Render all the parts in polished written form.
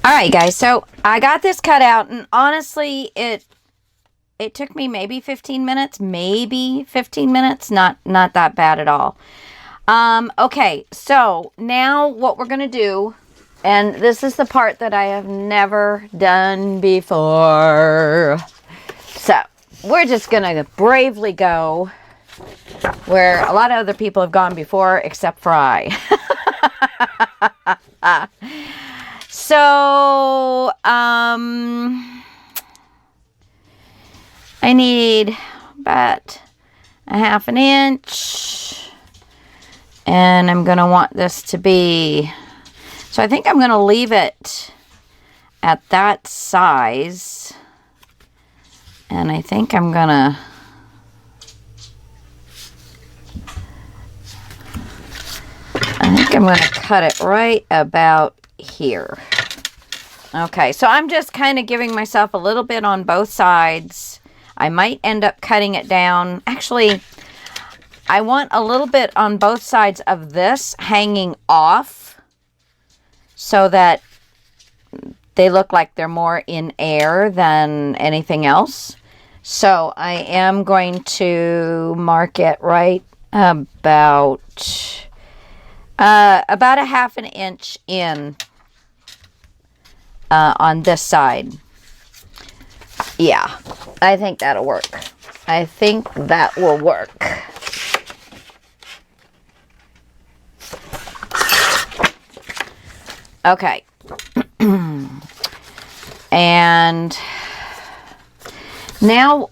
All right, guys, so I got this cut out, and honestly, it took me maybe 15 minutes, not that bad at all. Okay, so now what we're going to do, and this is the part that I have never done before. So, we're just going to bravely go where a lot of other people have gone before, except for I. So, I need about a half an inch, and I'm going to want this to be, so I think I'm going to leave it at that size, and I think I'm going to, cut it right about here. Okay, so I'm just kind of giving myself a little bit on both sides. I might end up cutting it down. Actually, I want a little bit on both sides of this hanging off so that they look like they're more in air than anything else. So I am going to mark it right about a half an inch in on this side. Yeah, I think that'll work. I think that will work. Okay. And now,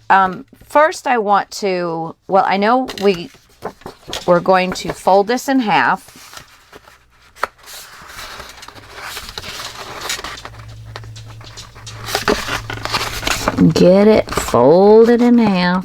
first I want to, well, I know we're going to fold this in half. Get it folded in half.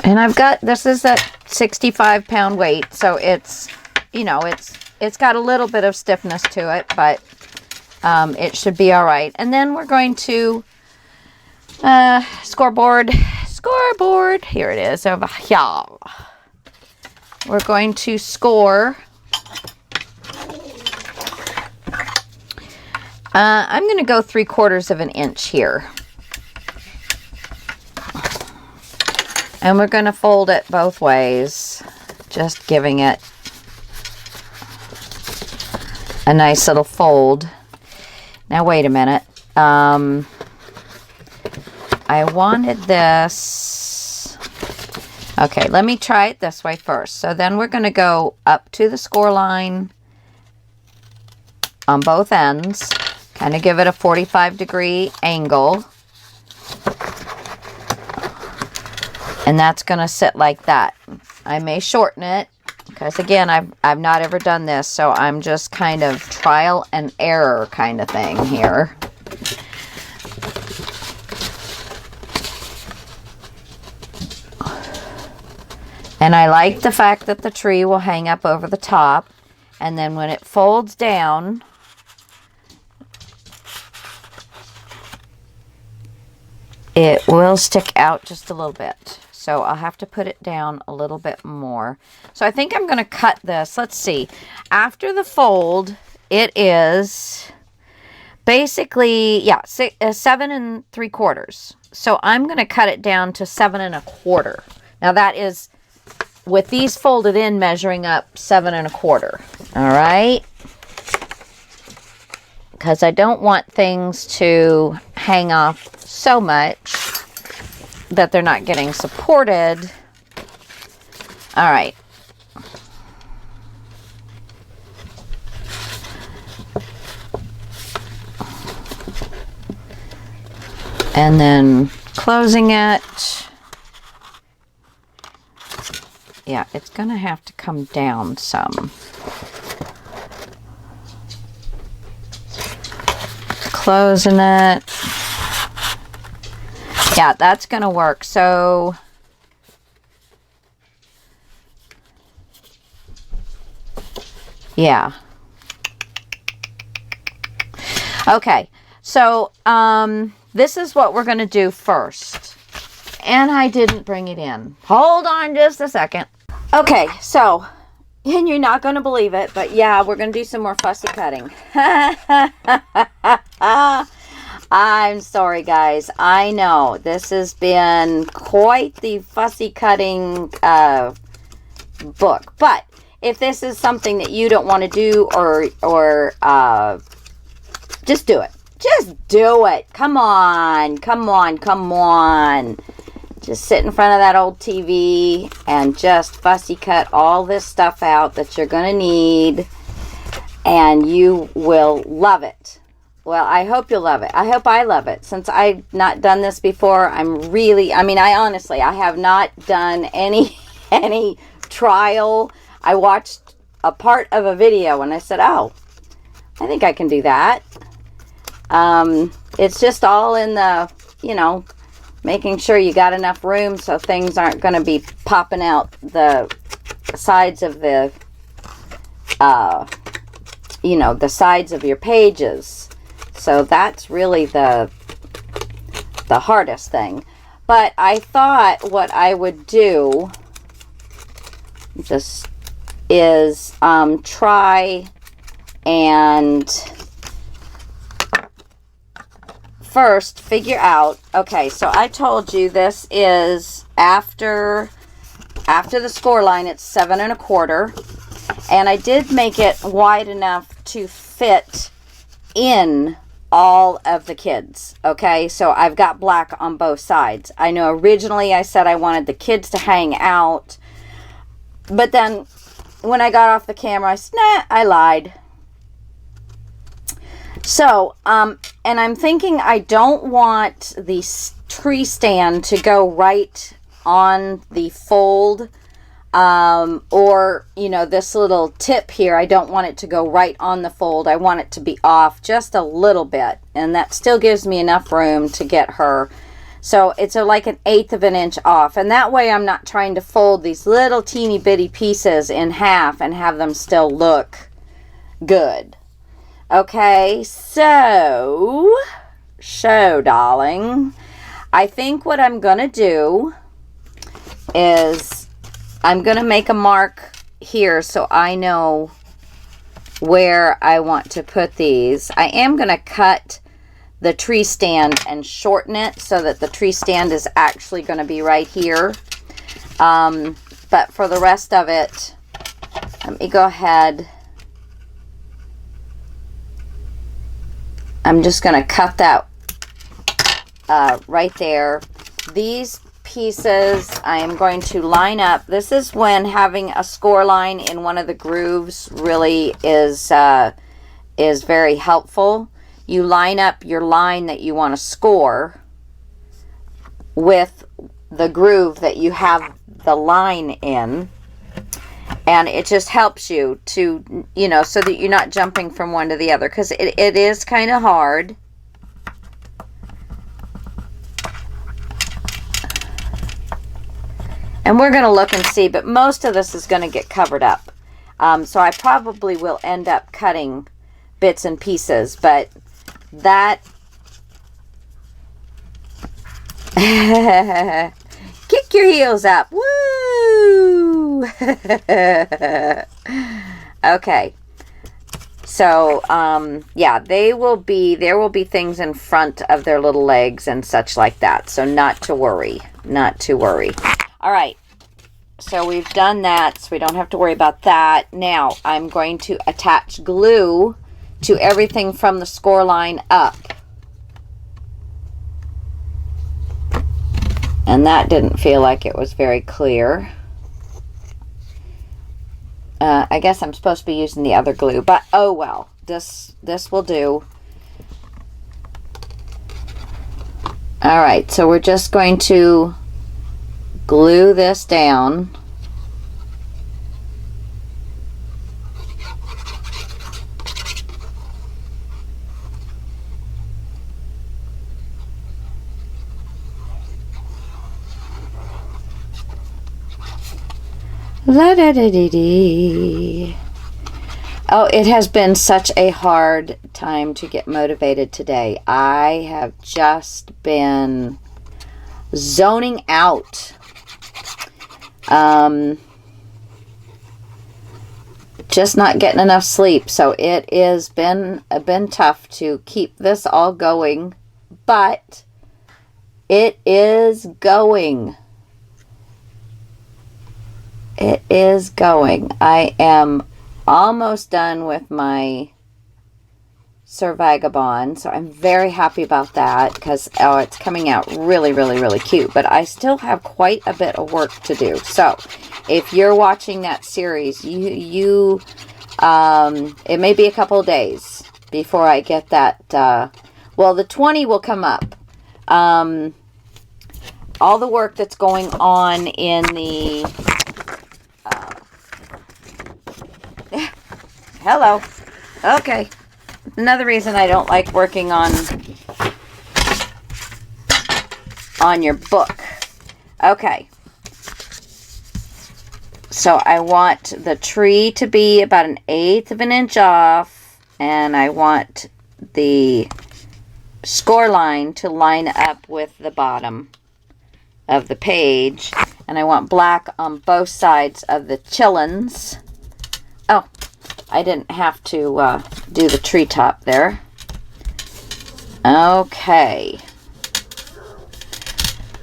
And I've got, this is a 65-pound weight, so it's, you know, it's got a little bit of stiffness to it, but it should be all right. And then we're going to scoreboard, here it is over here. We're going to score. I'm going to go 3/4 of an inch here. And we're going to fold it both ways, just giving it a nice little fold. Now, wait a minute. I wanted this. Okay, let me try it this way first. So then we're going to go up to the score line on both ends. Kind of give it a 45-degree angle. And that's going to sit like that. I may shorten it because, again, I've not ever done this, so I'm just kind of trial and error kind of thing here. And I like the fact that the tree will hang up over the top, and then when it folds down, it will stick out just a little bit. So I'll have to put it down a little bit more. So I think I'm going to cut this. Let's see. After the fold, it is basically, yeah, 7 3/4. So I'm going to cut it down to 7 1/4. Now that is, with these folded in, measuring up 7 1/4. All right. Because I don't want things to hang off so much that they're not getting supported. All right. And then closing it. Yeah, it's going to have to come down some. Closing it. Yeah, that's going to work. So, yeah. this is what we're going to do first. And I didn't bring it in. Hold on just a second. Okay, so, and you're not going to believe it, but yeah, we're going to do some more fussy cutting. I'm sorry, guys. I know this has been quite the fussy cutting book. But if this is something that you don't want to do, or just do it. Just do it. Come on. Come on. Come on. Just sit in front of that old TV and just fussy cut all this stuff out that you're going to need. And you will love it. Well, I hope you'll love it. I hope I love it. Since I've not done this before, I have not done any trial. I watched a part of a video and I said, oh, I think I can do that. It's just all in the, making sure you got enough room so things aren't going to be popping out the sides of the, the sides of your pages. So that's really the hardest thing. But I thought what I would do just is try and first figure out, okay, so I told you this is after the score line, it's 7 1/4, and I did make it wide enough to fit in all of the kids. Okay, so I've got black on both sides. I know originally I said I wanted the kids to hang out, but then when I got off the camera, I said, nah, I lied. So, and I'm thinking I don't want the tree stand to go right on the fold, or, this little tip here, I don't want it to go right on the fold. I want it to be off just a little bit, and that still gives me enough room to get her. So it's like 1/8 of an inch off, and that way I'm not trying to fold these little teeny bitty pieces in half and have them still look good. Okay, so darling, I think what I'm going to do is I'm going to make a mark here so I know where I want to put these. I am going to cut the tree stand and shorten it so that the tree stand is actually going to be right here. But for the rest of it, let me go ahead. I'm just going to cut that right there. These pieces I am going to line up. This is when having a score line in one of the grooves really is very helpful. You line up your line that you want to score with the groove that you have the line in. And it just helps you to, so that you're not jumping from one to the other. Because it is kind of hard. And we're going to look and see. But most of this is going to get covered up. So I probably will end up cutting bits and pieces. But that... Kick your heels up. Woo! Okay. So, yeah, there will be things in front of their little legs and such like that. So not to worry. Not to worry. All right. So we've done that, so we don't have to worry about that. Now, I'm going to attach glue to everything from the score line up. And that didn't feel like it was very clear. I guess I'm supposed to be using the other glue, but oh well. This will do. Alright, so we're just going to glue this down. La da da dee dee. Oh, it has been such a hard time to get motivated today. I have just been zoning out. Just not getting enough sleep. So it has been tough to keep this all going. But it is going. It is going. I am almost done with my Sir Vagabond, so I'm very happy about that because it's coming out really, really, really cute. But I still have quite a bit of work to do. So if you're watching that series, it may be a couple of days before I get that. Well, the 20 will come up. All the work that's going on in the hello. Okay. Another reason I don't like working on your book. Okay. So I want the tree to be about 1/8 of an inch off, and I want the score line to line up with the bottom of the page, and I want black on both sides of the chillins. Oh, I didn't have to do the treetop there. Okay.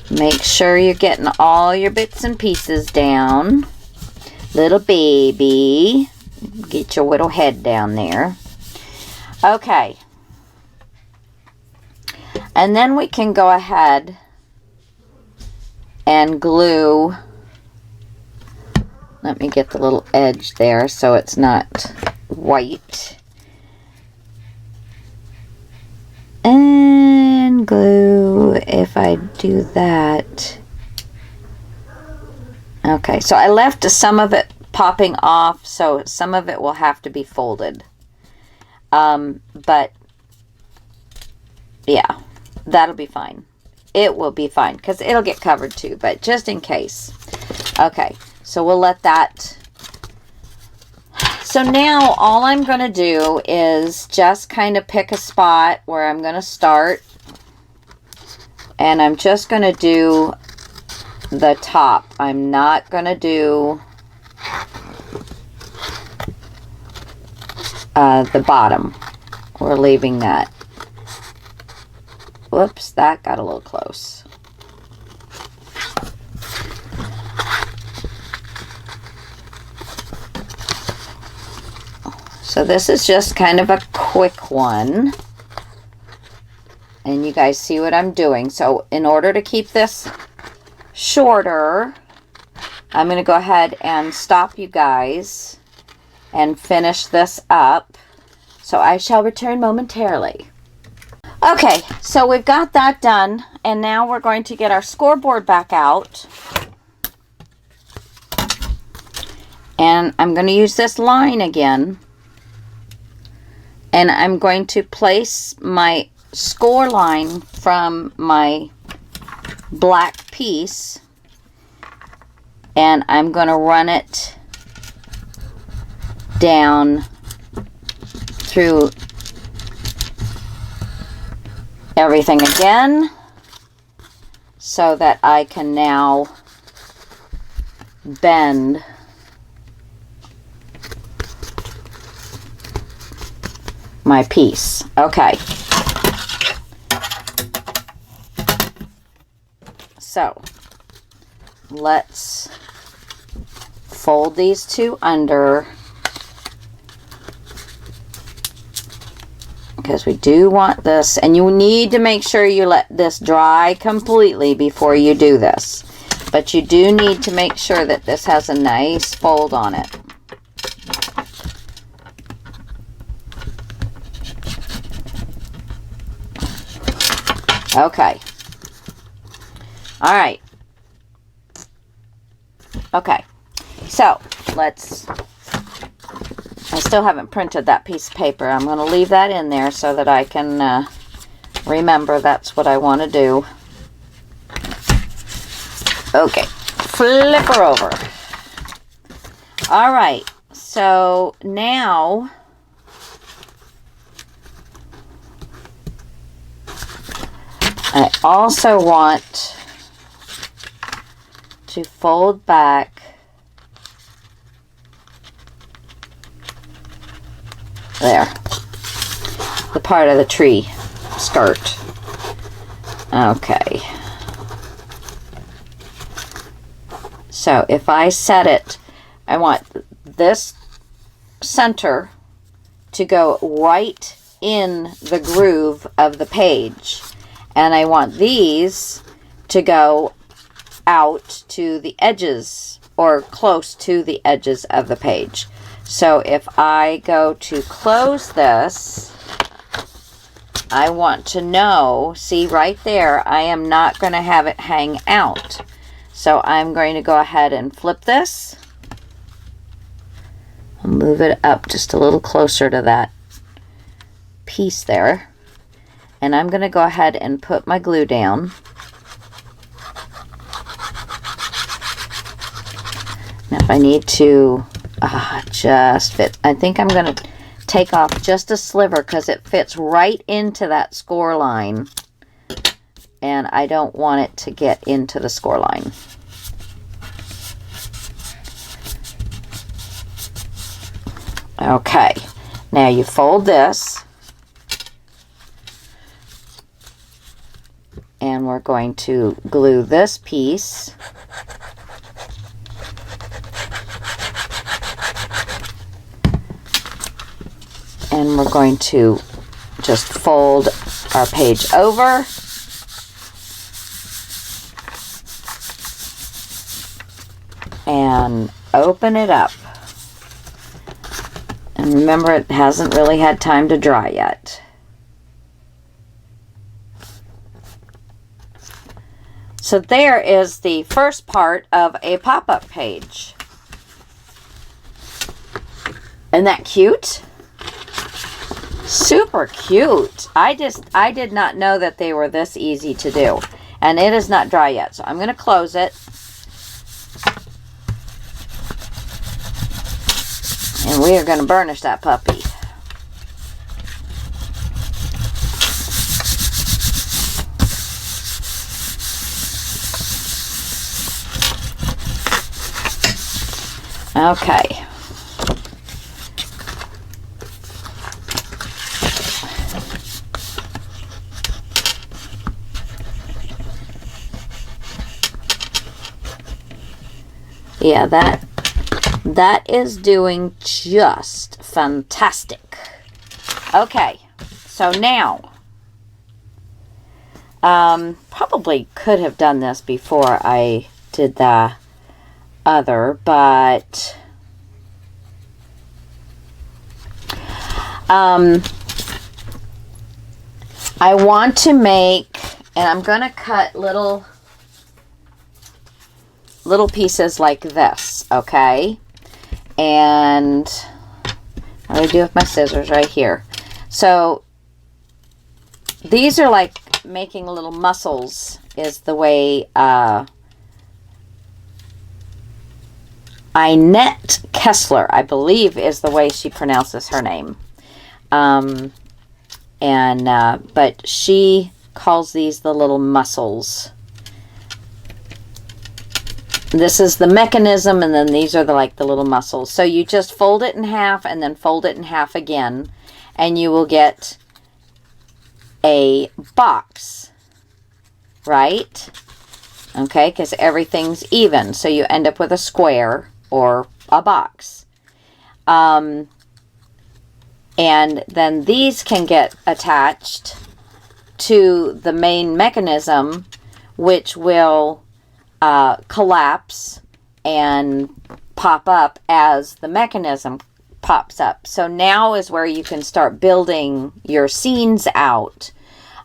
Make sure you're getting all your bits and pieces down. Little baby. Get your little head down there. Okay. And then we can go ahead and glue. Let me get the little edge there so it's not white. And glue, if I do that. Okay, so I left some of it popping off, so some of it will have to be folded. But, yeah, that'll be fine. It will be fine, because it'll get covered too, but just in case. Okay. So we'll let that. So now all I'm going to do is just kind of pick a spot where I'm going to start. And I'm just going to do the top. I'm not going to do the bottom. We're leaving that. Whoops, that got a little close. So this is just kind of a quick one. And you guys see what I'm doing. So in order to keep this shorter, I'm going to go ahead and stop you guys and finish this up. So I shall return momentarily. Okay, so we've got that done. And now we're going to get our scoreboard back out. And I'm going to use this line again. And I'm going to place my score line from my black piece. And I'm going to run it down through everything again. So that I can now bend my piece. Okay. So let's fold these two under, because we do want this, and you need to make sure you let this dry completely before you do this. But you do need to make sure that this has a nice fold on it. Okay. All right. Okay. So, I still haven't printed that piece of paper. I'm going to leave that in there so that I can remember that's what I want to do. Okay. Flip her over. All right. So now I also want to fold back there, the part of the tree skirt. Okay. So if I set it, I want this center to go right in the groove of the page. And I want these to go out to the edges or close to the edges of the page. So if I go to close this, I want to know, see right there, I am not going to have it hang out. So I'm going to go ahead and flip this. I'll move it up just a little closer to that piece there. And I'm going to go ahead and put my glue down. Now if I need to just fit, I think I'm going to take off just a sliver because it fits right into that score line. And I don't want it to get into the score line. Okay, now you fold this. And we're going to glue this piece. And we're going to just fold our page over. And open it up. And remember, it hasn't really had time to dry yet. So there is the first part of a pop-up page. Isn't that cute? Super cute. I did not know that they were this easy to do. And it is not dry yet. So I'm going to close it. And we are going to burnish that puppy. Okay. Yeah, that is doing just fantastic. Okay, so now, probably could have done this before I did the other, but I want to make, and I'm going to cut little pieces like this, okay? And what do I do with my scissors right here? So these are like making little mussels is the way Inette Kessler, I believe, is the way she pronounces her name. But she calls these the little mussels. This is the mechanism, and then these are the little mussels. So you just fold it in half and then fold it in half again, and you will get a box, right? Okay, because everything's even. So you end up with a square or a box. And then these can get attached to the main mechanism, which will collapse and pop up as the mechanism pops up. So now is where you can start building your scenes out.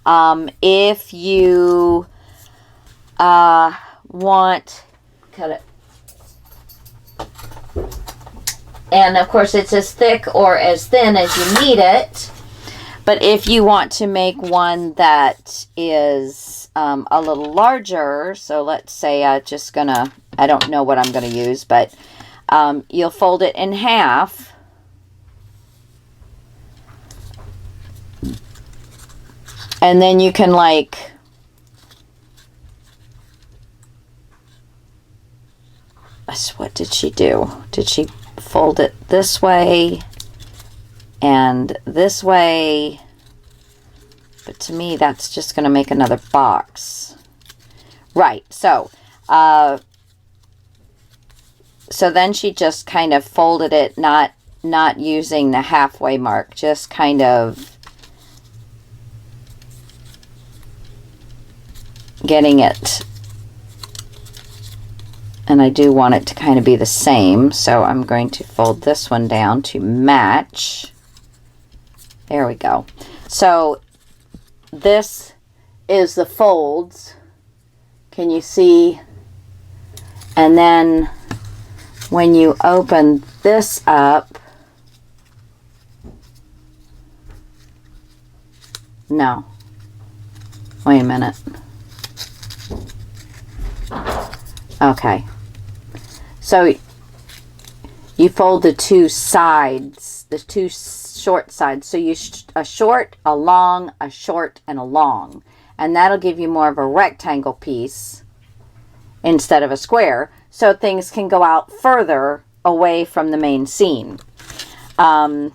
If you want, cut it. And of course it's as thick or as thin as you need it. But if you want to make one that is a little larger, so let's say I don't know what I'm going to use, but you'll fold it in half. And then you can like what did she do? Did she fold it this way and this way? But to me, that's just going to make another box. Right. So then she just kind of folded it, not using the halfway mark, just kind of getting it. And I do want it to kind of be the same, so I'm going to fold this one down to match. There we go. So this is the folds. Can you see? And then when you open this up, no, wait a minute. Okay, so you fold the two sides, the two short sides. So you a short, a long, a short, and a long. And that'll give you more of a rectangle piece instead of a square. So things can go out further away from the main scene. So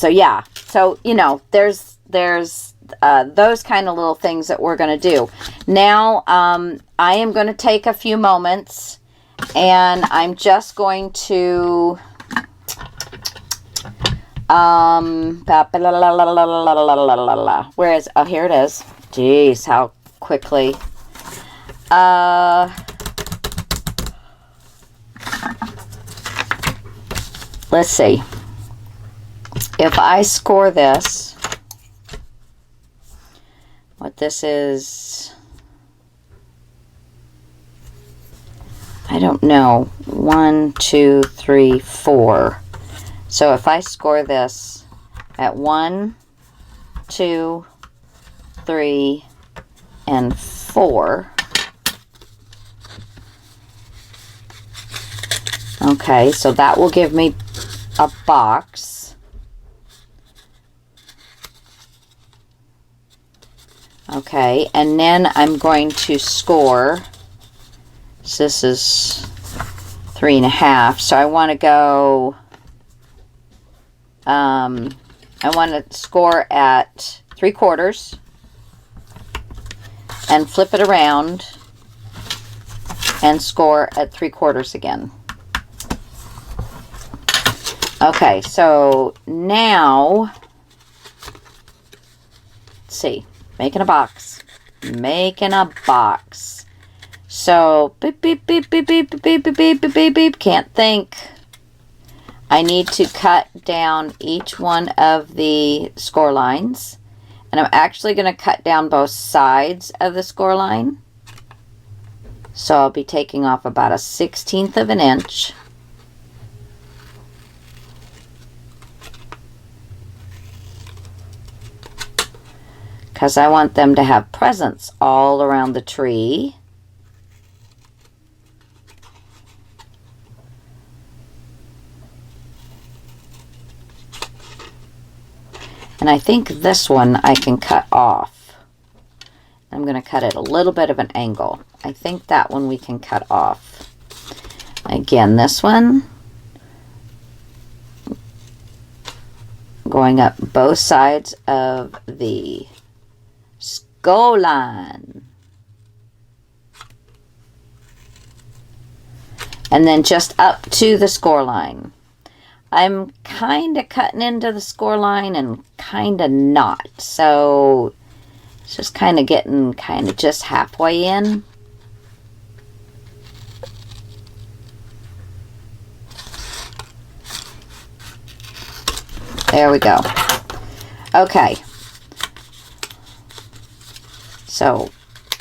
yeah, so you know, there's those kind of little things that we're going to do. Now, I am going to take a few moments and I'm just going to, where is, oh, here it is. Jeez, how quickly. Let's see. If I score this, what this is, I don't know, 1, 2, 3, 4. So if I score this at 1, 2, 3, and 4. Okay, so that will give me a box. Okay, and then I'm going to score. So this is 3.5. So I want to go, I want to score at 3/4 and flip it around and score at 3/4 again. Okay, so now, let's see, making a box, So, beep, beep, beep, beep, beep, beep, beep, beep, beep, beep, beep, can't think. I need to cut down each one of the score lines. And I'm actually going to cut down both sides of the score line. So I'll be taking off about 1/16 of an inch. Because I want them to have presents all around the tree. And I think this one I can cut off. I'm going to cut it a little bit of an angle. I think that one we can cut off. Again, this one, going up both sides of the skull line. And then just up to the score line. I'm kind of cutting into the score line and kind of not. So it's just kind of getting kind of just halfway in. There we go. Okay. So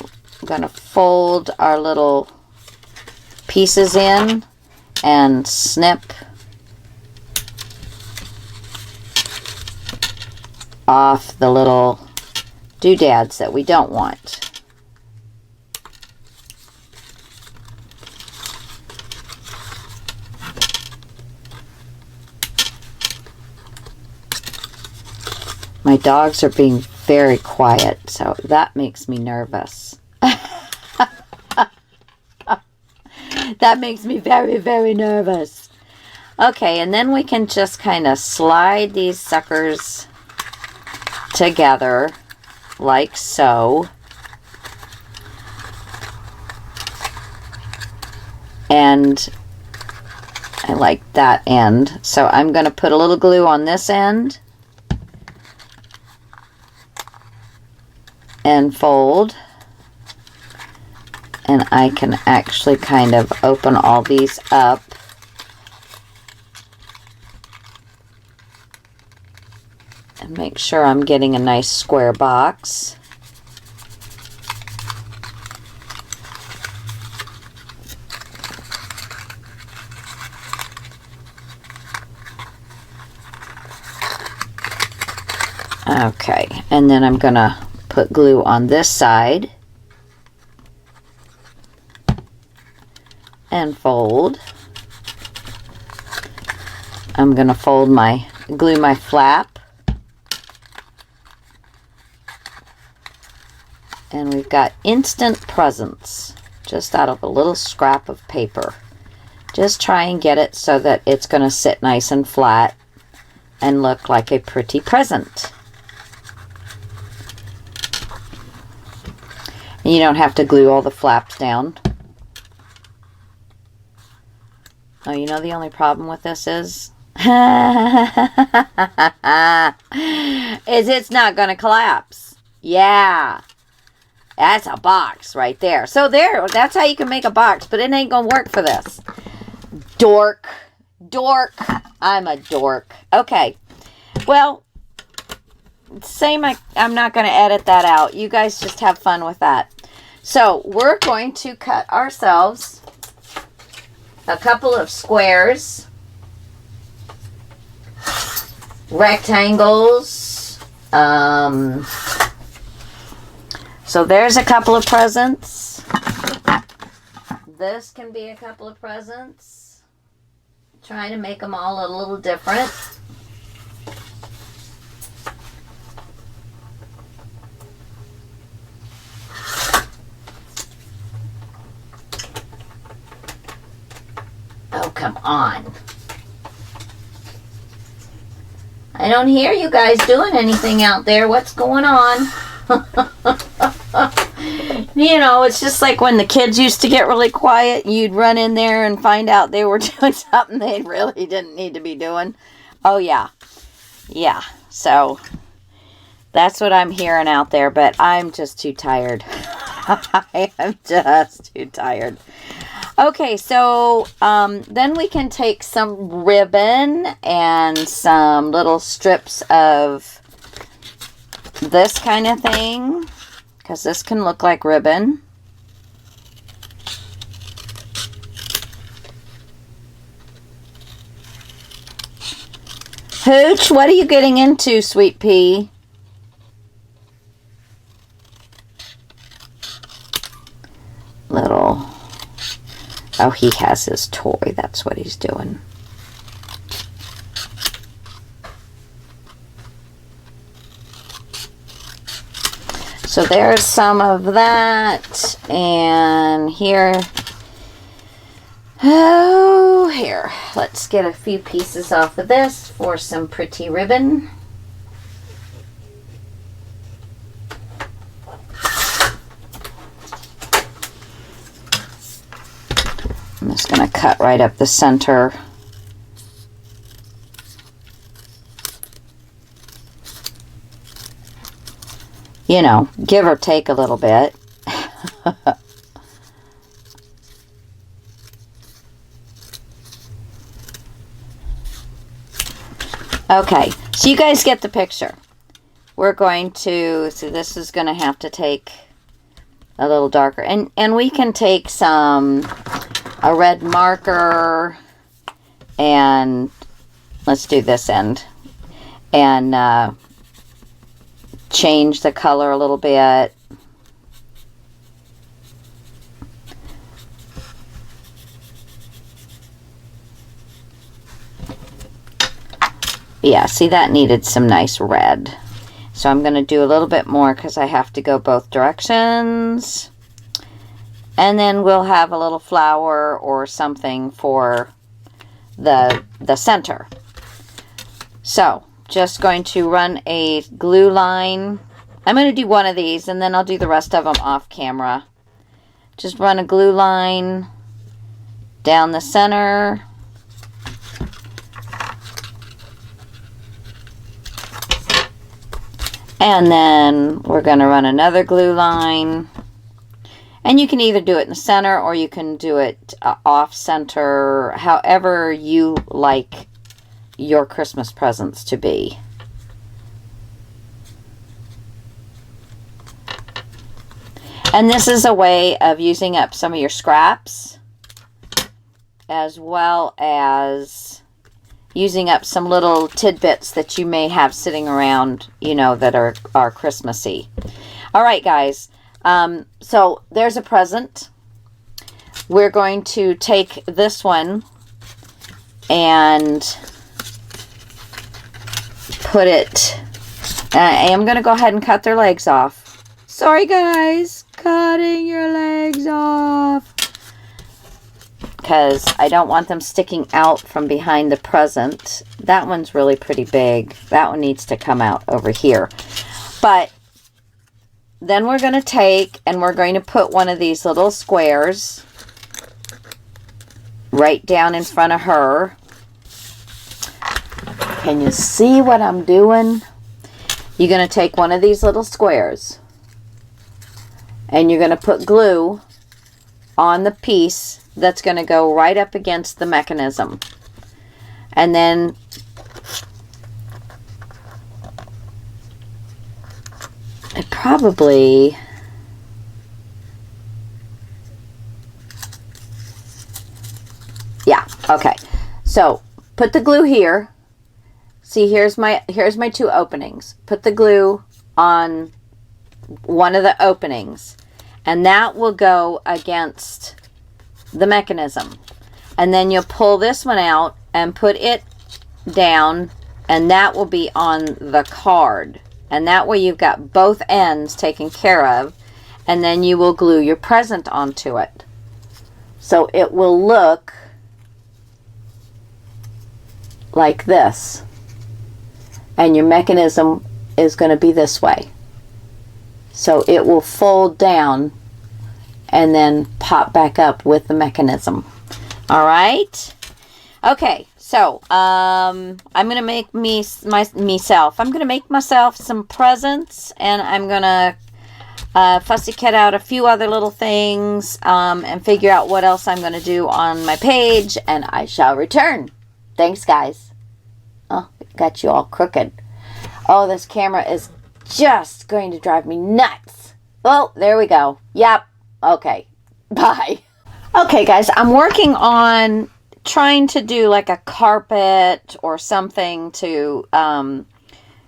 I'm going to fold our little pieces in and snip off the little doodads that we don't want. My dogs are being very quiet, so that makes me nervous. That makes me very, very nervous. Okay, and then we can just kind of slide these suckers together like so. And I like that end. So I'm going to put a little glue on this end. And fold. And I can actually kind of open all these up. And make sure I'm getting a nice square box. Okay, and then I'm going to put glue on this side. And fold. I'm going to glue my flap. And we've got instant presents just out of a little scrap of paper. Just try and get it so that it's going to sit nice and flat and look like a pretty present. And you don't have to glue all the flaps down. Oh, you know the only problem with this is? Is it's not going to collapse. Yeah. That's a box right there. So that's how you can make a box, but it ain't going to work for this. Dork. Dork. I'm a dork. Okay. Well, I'm not going to edit that out. You guys just have fun with that. So we're going to cut ourselves a couple of squares, rectangles. So there's a couple of presents. This can be a couple of presents. Trying to make them all a little different. Oh, come on. I don't hear you guys doing anything out there. What's going on? You know, it's just like when the kids used to get really quiet. You'd run in there and find out they were doing something they really didn't need to be doing. Oh, yeah. Yeah. So, that's what I'm hearing out there. But I'm just too tired. I am just too tired. Okay, so then we can take some ribbon and some little strips of this kind of thing, because this can look like ribbon. Hooch, what are you getting into, sweet pea? Little... Oh, he has his toy. That's what he's doing. So there's some of that. And here. Oh, here. Let's get a few pieces off of this for some pretty ribbon. I'm just going to cut right up the center. You know, give or take a little bit. Okay, so you guys get the picture. We're going to, so this is going to have to take a little darker. And we can take a red marker, and let's do this end, and change the color a little bit. Yeah, see, that needed some nice red. So I'm going to do a little bit more because I have to go both directions. And then we'll have a little flower or something for the center. So just going to run a glue line. I'm going to do one of these and then I'll do the rest of them off camera. Just run a glue line down the center. And then we're going to run another glue line. And you can either do it in the center or you can do it off center, however you like your Christmas presents to be. And this is a way of using up some of your scraps, as well as using up some little tidbits that you may have sitting around, you know, that are Christmassy. All right, guys. So there's a present. We're going to take this one and put it, I am going to go ahead and cut their legs off. Sorry, guys. Cutting your legs off. Because I don't want them sticking out from behind the present. That one's really pretty big. That one needs to come out over here. But then we're going to take and we're going to put one of these little squares right down in front of her. Can you see what I'm doing? You're going to take one of these little squares and you're going to put glue on the piece that's going to go right up against the mechanism. And then I probably, yeah, okay. So put the glue here. See, here's my two openings. Put the glue on one of the openings, and that will go against the mechanism. And then you'll pull this one out and put it down, and that will be on the card. And that way you've got both ends taken care of, and then you will glue your present onto it. So it will look like this. And your mechanism is going to be this way. So it will fold down and then pop back up with the mechanism. All right. Okay. So I'm going to make myself. I'm going to make myself some presents, and I'm going to fussy cut out a few other little things and figure out what else I'm going to do on my page, and I shall return. Thanks, guys. Oh, got you all crooked. Oh, this camera is just going to drive me nuts. Oh, there we go. Yep. Okay. Bye. Okay, guys, I'm working on trying to do like a carpet or something to,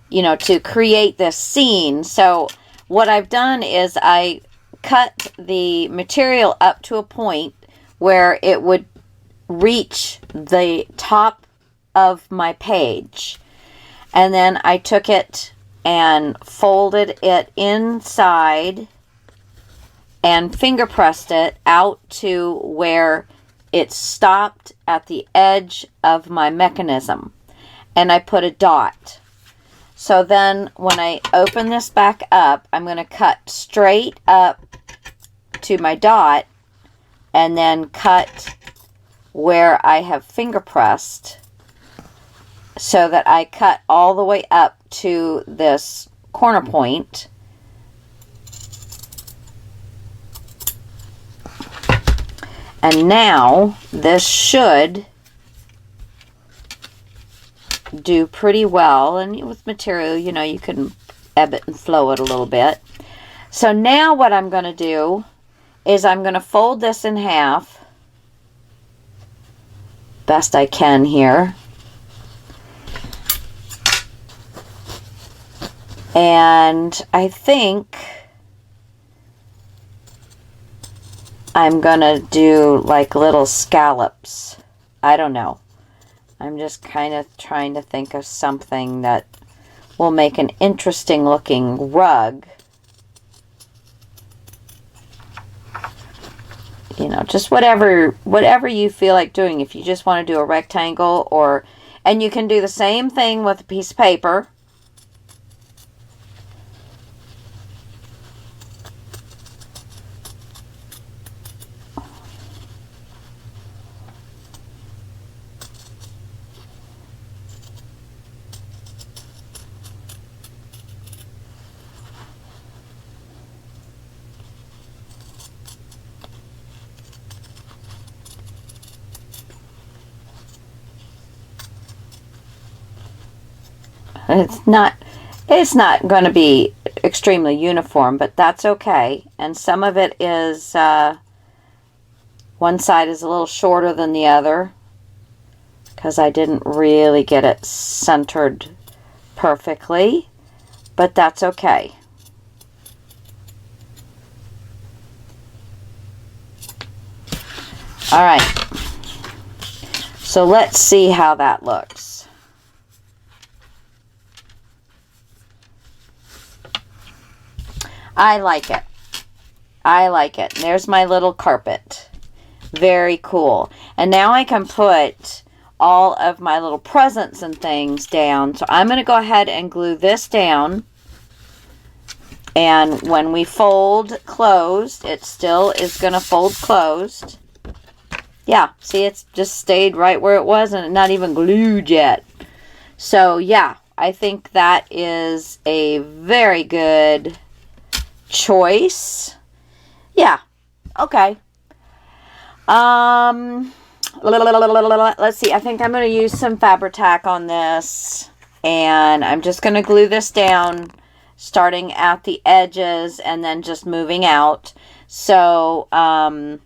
you know, to create this scene. So what I've done is I cut the material up to a point where it would reach the top of my page. And then I took it and folded it inside and finger pressed it out to where it stopped at the edge of my mechanism. And I put a dot. So then when I open this back up, I'm going to cut straight up to my dot and then cut where I have finger pressed, so that I cut all the way up to this corner point. And now this should do pretty well. And with material, you know, you can ebb it and flow it a little bit. So now what I'm going to do is I'm going to fold this in half best I can here. And I think I'm gonna do like little scallops. I don't know. I'm just kind of trying to think of something that will make an interesting looking rug. You know, just whatever you feel like doing. If you just want to do a rectangle, or, and you can do the same thing with a piece of paper. It's not going to be extremely uniform, but that's okay. And some of it is, one side is a little shorter than the other because I didn't really get it centered perfectly, but that's okay. All right. So let's see how that looks. I like it. I like it. And there's my little carpet. Very cool. And now I can put all of my little presents and things down. So I'm going to go ahead and glue this down. And when we fold closed, it still is going to fold closed. Yeah, see, it's just stayed right where it was and not even glued yet. So yeah, I think that is a very good choice. Yeah. Okay. Let's see. I think I'm going to use some Fabri-Tac on this, and I'm just going to glue this down, starting at the edges and then just moving out. So, I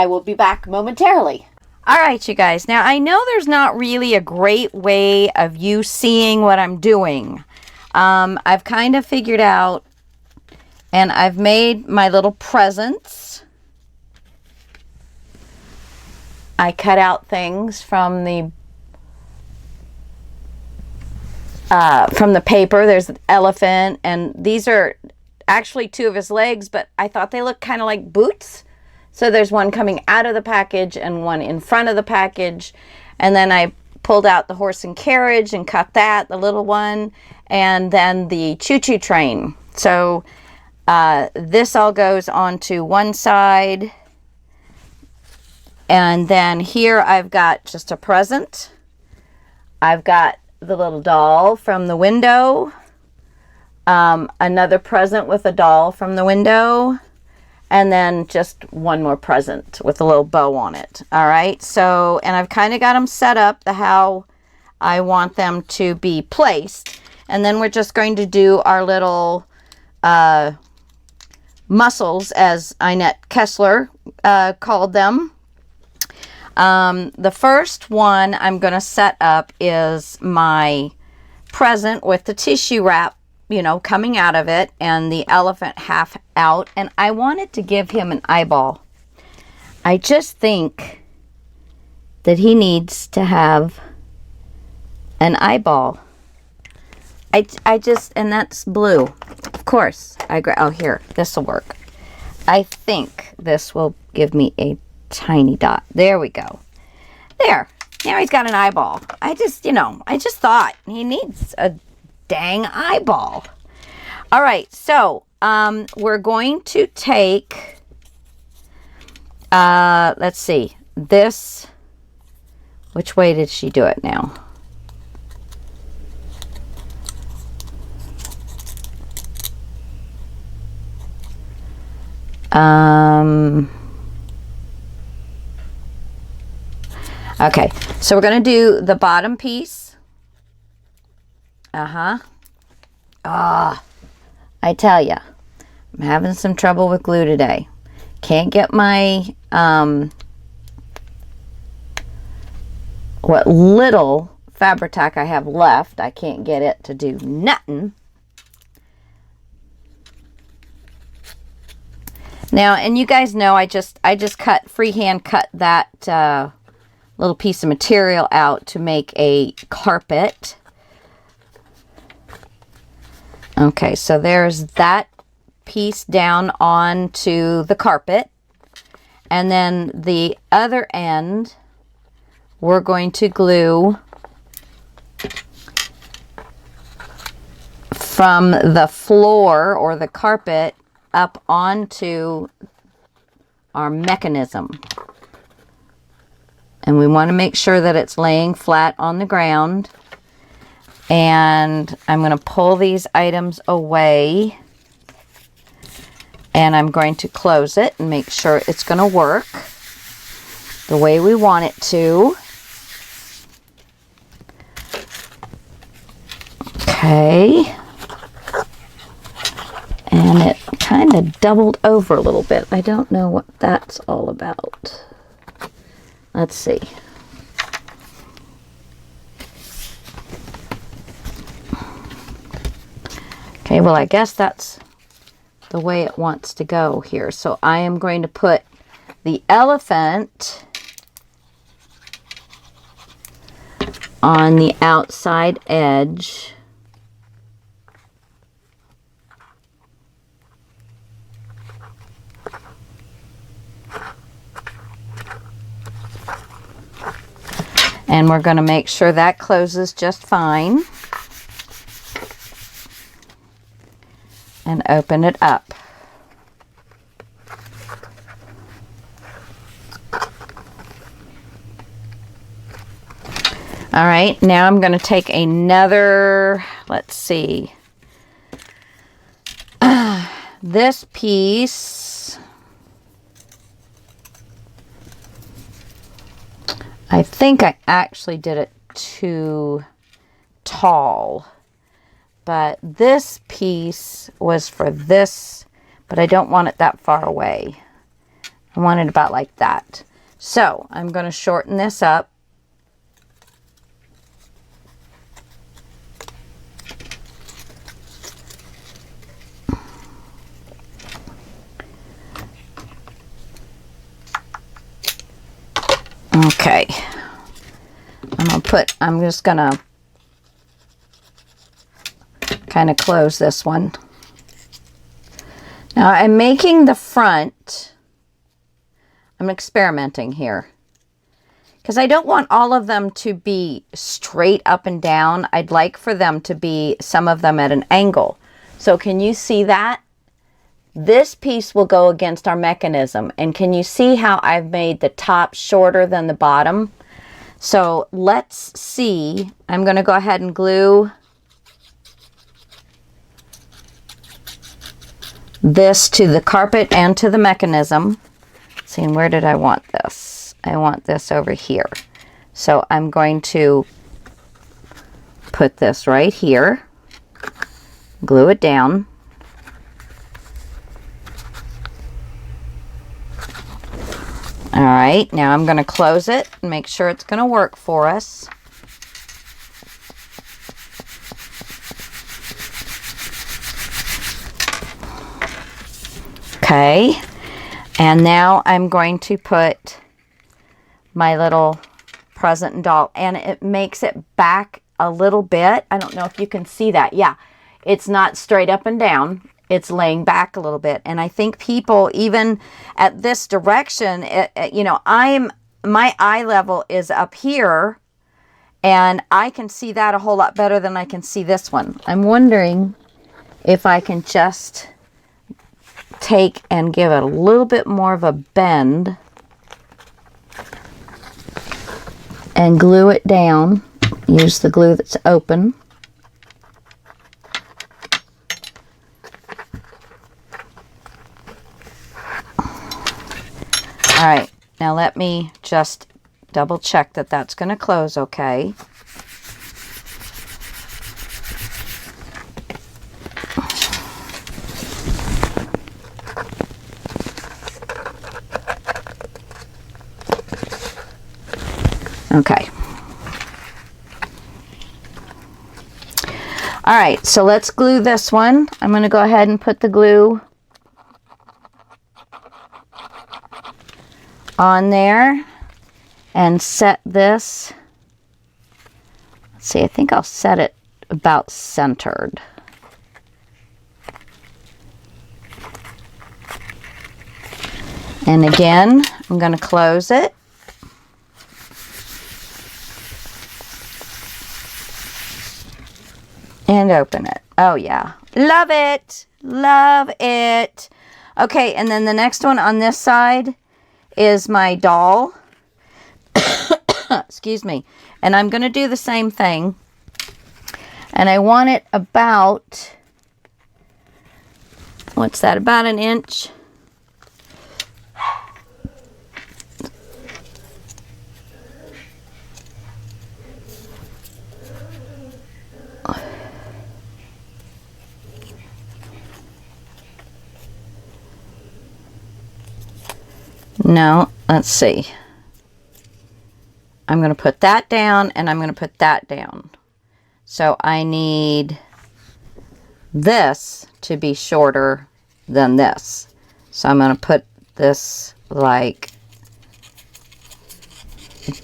will be back momentarily. All right, you guys. Now, I know there's not really a great way of you seeing what I'm doing. I've kind of figured out, and I've made my little presents. I cut out things from the paper. There's an elephant, and these are actually two of his legs, but I thought they looked kind of like boots. So there's one coming out of the package and one in front of the package. And then I pulled out the horse and carriage and cut that, the little one, and then the choo-choo train. So this all goes onto one side. And then here I've got just a present. I've got the little doll from the window. Another present with a doll from the window. And then just one more present with a little bow on it. All right. So, and I've kind of got them set up how I want them to be placed. And then we're just going to do our little muscles, as Inette Kessler called them. The first one I'm going to set up is my present with the tissue wrap, you know, coming out of it, and the elephant half out. And I wanted to give him an eyeball. I just think that he needs to have an eyeball. I just, and that's blue. Of course. Oh, here, this will work. I think this will give me a tiny dot. There we go. There. Now he's got an eyeball. I just thought he needs a dang eyeball. All right, so we're going to take, let's see, this, which way did she do it now? Okay, so we're going to do the bottom piece. I tell ya, I'm having some trouble with glue today. Can't get my, what little Fabri-Tac I have left, I can't get it to do nothing. Now, and you guys know I just freehand cut that little piece of material out to make a carpet. Okay, so there's that piece down onto the carpet. And then the other end, we're going to glue from the floor or the carpet up onto our mechanism. And we want to make sure that it's laying flat on the ground. And I'm going to pull these items away. And I'm going to close it and make sure it's going to work the way we want it to. Okay. And it kind of doubled over a little bit. I don't know what that's all about. Let's see. Okay, well, I guess that's the way it wants to go here. So I am going to put the elephant on the outside edge. And we're going to make sure that closes just fine. And open it up. All right, now I'm going to take another, let's see, this piece, I think I actually did it too tall. But this piece was for this, but I don't want it that far away. I want it about like that. So I'm going to shorten this up. Okay. I'm just going to kind of close this one. Now I'm making the front, I'm experimenting here because I don't want all of them to be straight up and down. I'd like for them to be, some of them at an angle. So can you see that? This piece will go against our mechanism. And can you see how I've made the top shorter than the bottom? So let's see. I'm going to go ahead and glue this to the carpet and to the mechanism. See, where did I want this? I want this over here. So I'm going to put this right here, glue it down. All right, now I'm going to close it and make sure it's going to work for us. Okay, and now I'm going to put my little present and doll, and it makes it back a little bit. I don't know if you can see that. Yeah, it's not straight up and down. It's laying back a little bit. And I think people, even at this direction, you know, my eye level is up here, and I can see that a whole lot better than I can see this one. I'm wondering if I can just take and give it a little bit more of a bend and glue it down. Use the glue that's open. All right, now let me just double check that that's going to close okay. Okay. All right, so let's glue this one. I'm going to go ahead and put the glue on there and set this. Let's see, I think I'll set it about centered. And again, I'm going to close it. And open it. Oh, yeah. Love it. Love it. Okay, and then the next one on this side is my doll. Excuse me. And I'm going to do the same thing. And I want it about, what's that, about an inch? No, let's see. I'm going to put that down and I'm going to put that down. So I need this to be shorter than this. So I'm going to put this like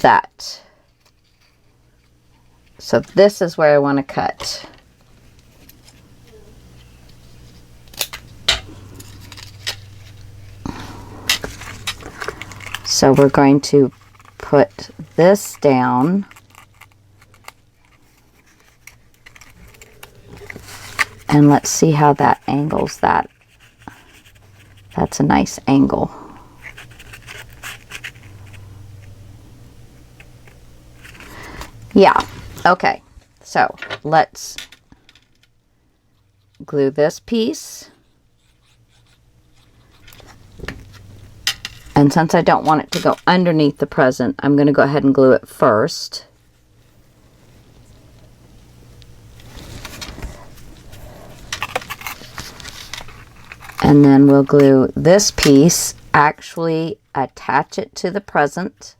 that. So this is where I want to cut. So we're going to put this down. And let's see how that angles that. That's a nice angle. Yeah, okay. So let's glue this piece. And since I don't want it to go underneath the present, I'm going to go ahead and glue it first. And then we'll glue this piece, actually attach it to the present.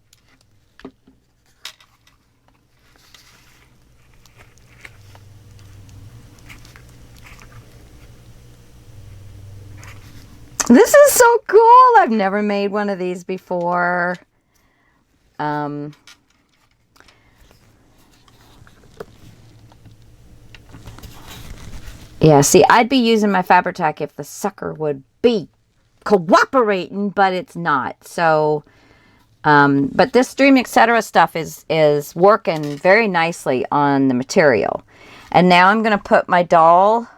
This is so cool. I've never made one of these before. Yeah, see, I'd be using my Fabri-Tac if the sucker would be cooperating, but it's not. So, but this Dream Etc. stuff is working very nicely on the material. And now I'm going to put my doll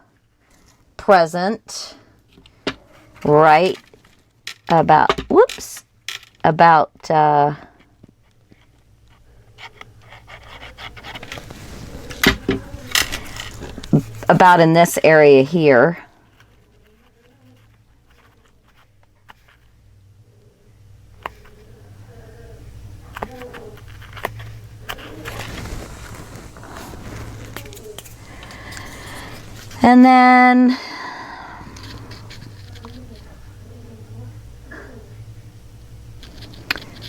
present right about, whoops, about, about in this area here. And then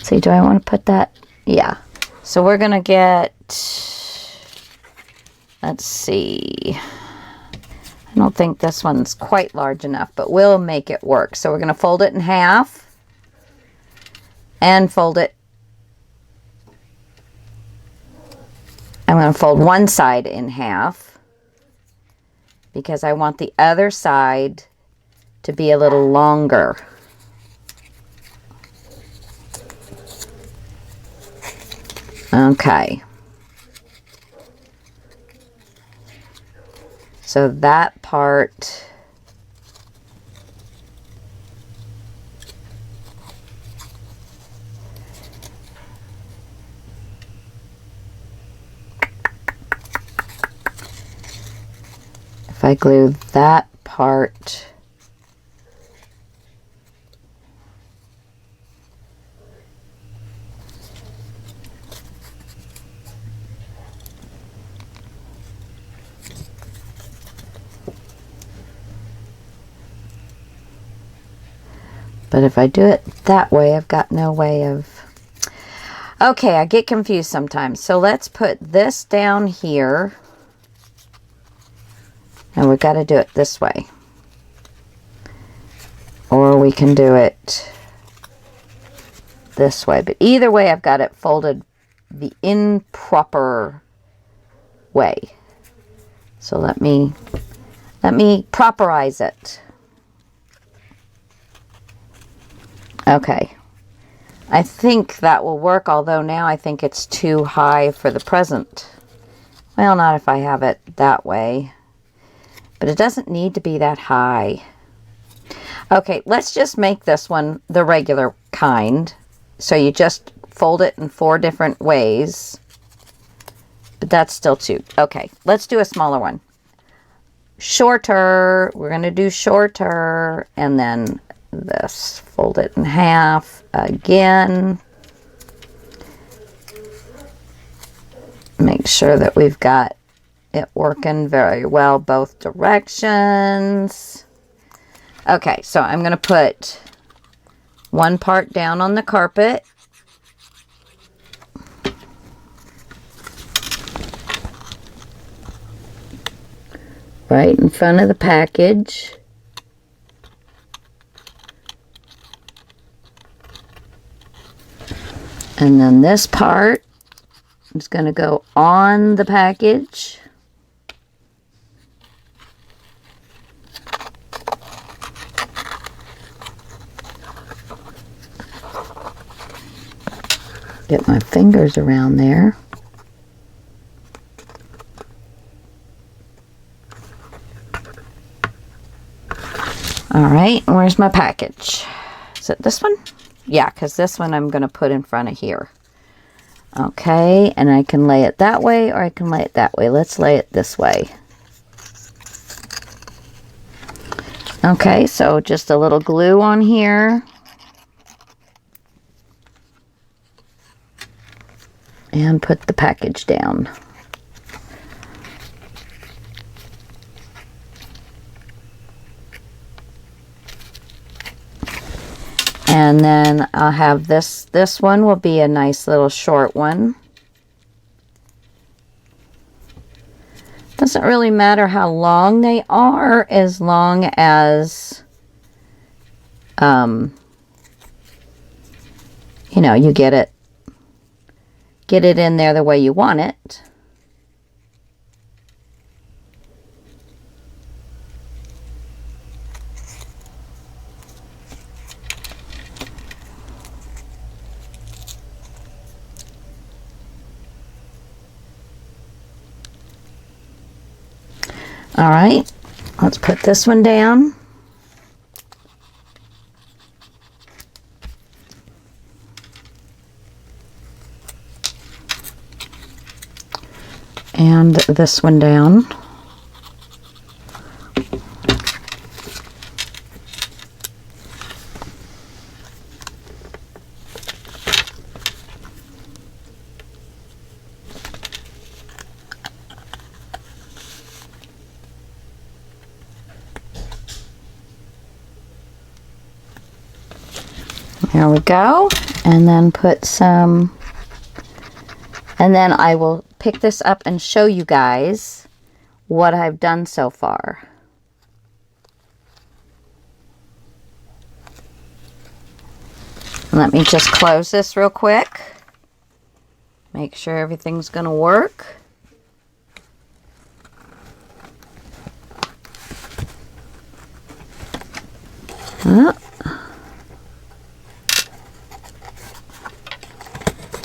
see, do I want to put that? Yeah. So we're going to get, let's see. I don't think this one's quite large enough, but we'll make it work. So we're going to fold it in half and fold it. I'm going to fold one side in half because I want the other side to be a little longer. Okay. So that part, if I glue that part, but if I do it that way, I've got no way of... Okay, I get confused sometimes. So let's put this down here. And we've got to do it this way. Or we can do it this way. But either way, I've got it folded the improper way. So let me properize it. Okay. I think that will work, although now I think it's too high for the present. Well, not if I have it that way. But it doesn't need to be that high. Okay, let's just make this one the regular kind. So you just fold it in 4 different ways. But that's still too... Okay, let's do a smaller one. Shorter. We're going to do shorter. And then this. Fold it in half again. Make sure that we've got it working very well both directions. Okay, so I'm going to put one part down on the carpet. Right in front of the package. And then this part is going to go on the package. Get my fingers around there. All right, where's my package? Is it this one? Yeah, because this one I'm going to put in front of here. Okay, and I can lay it that way or I can lay it that way. Let's lay it this way. Okay, so just a little glue on here. And put the package down. And then I'll have this one will be a nice little short one. Doesn't really matter how long they are as long as, you know, you get it in there the way you want it. All right, let's put this one down. And this one down. There we go. And then put some, and then I will pick this up and show you guys what I've done so far. Let me just close this real quick. Make sure everything's going to work.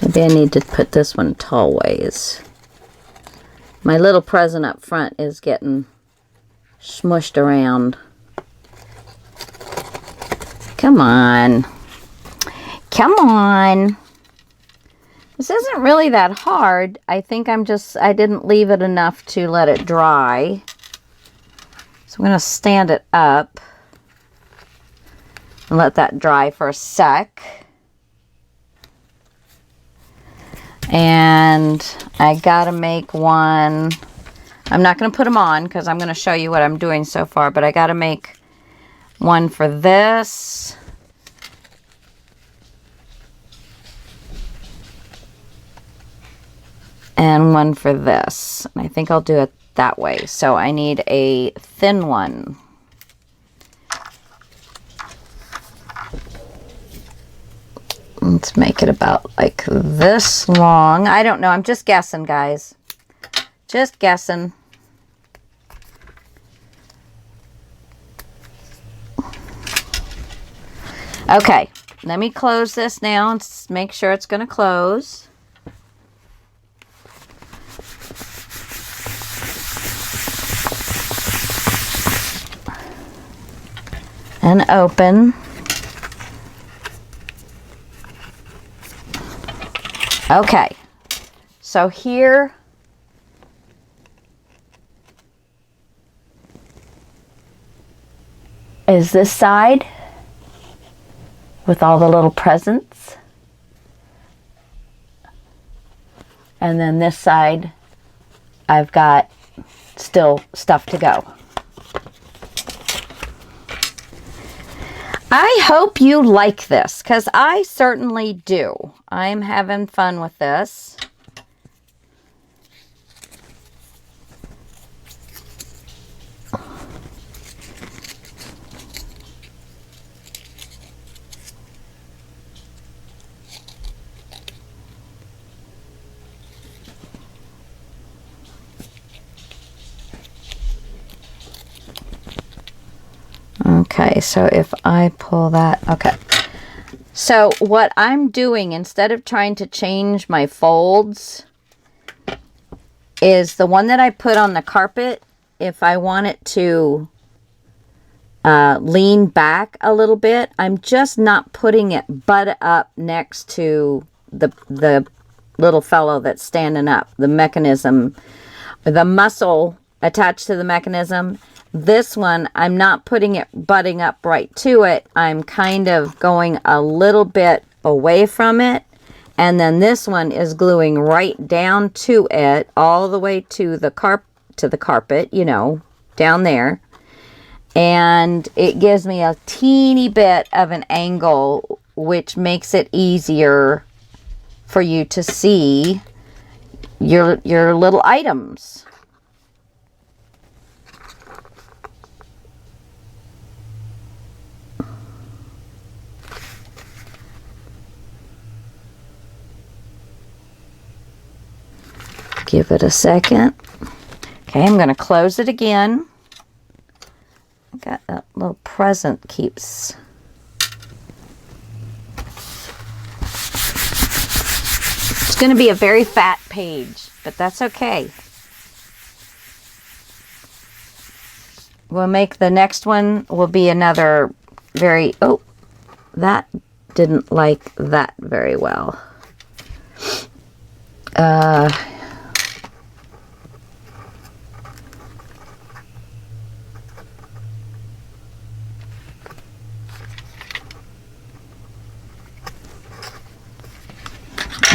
Maybe I need to put this one tall ways. My little present up front is getting smushed around. Come on. Come on. This isn't really that hard. I think I didn't leave it enough to let it dry. So I'm going to stand it up and let that dry for a sec. And I gotta make one. I'm not going to put them on because I'm going to show you what I'm doing so far, but I gotta make one for this. And one for this. And I think I'll do it that way. So I need a thin one. Let's make it about like this long. I don't know. I'm just guessing, guys. Just guessing. Okay. let me close this now and make sure it's going to close. And open. Okay, so here is this side with all the little presents. And then this side, I've got still stuff to go. I hope you like this, because I certainly do. I'm having fun with this. Okay, so if I pull that, okay. So what I'm doing, instead of trying to change my folds, is the one that I put on the carpet, if I want it to lean back a little bit, I'm just not putting it butt up next to the little fellow that's standing up, the mechanism, the muscle attached to the mechanism. This one, I'm not putting it butting up right to it. I'm kind of going a little bit away from it. And then this one is gluing right down to it, all the way to the carpet, you know, down there. And it gives me a teeny bit of an angle, which makes it easier for you to see your little items. Give it a second. Okay, I'm going to close it again. I got that little present keeps. It's going to be a very fat page, but that's okay. We'll make the next one will be another very, oh, that didn't like that very well.